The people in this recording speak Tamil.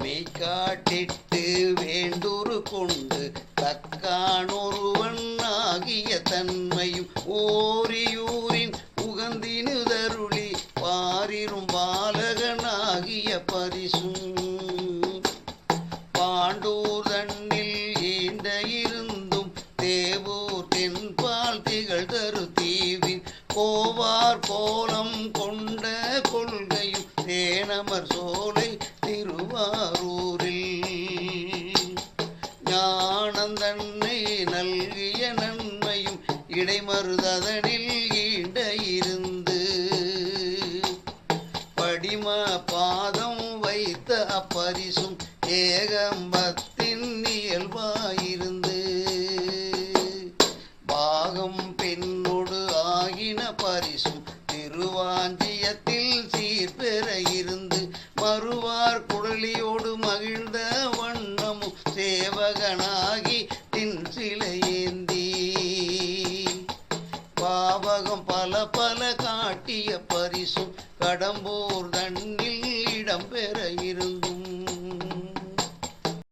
மெய்காட்டிட்டு வேண்டுரு கொண்டு தக்கானொருவன் ஆகிய தன்மையும் ஓரியூரின் உகந்தினுதருளி பாரிரும் பாலகனாகிய பரிசும் பாண்டூர் தன்னில் ஈண்ட இருந்தும் தேவூர் தென்பால் திகழ் தரு தீவின் கோவார் கோலம் கொண்ட கொள்கையும் தேனமர் சோலை திருவாரூரில் ஞானந்தன்னை நல்கிய நன்மையும் இடைமருதனில் ஈண்ட இருந்து படிம பாதம் வைத்த அப்பரிசும் ஏகம்பத்தின் இயல்பாயிருந்து பாகம் பெண்ணொடு ஆகின பரிசும் திருவாஞ்சியத்தில் சீர்பெற இருந்து மறுவார் குடலியோடு மகிழ்ந்த வண்ணமும் சேவகனாகி தின் சிலையேந்தி பாவகம் பல பல காட்டிய பரிசும் கடம்பூர் தன்னில் இடம்பெற இருந்து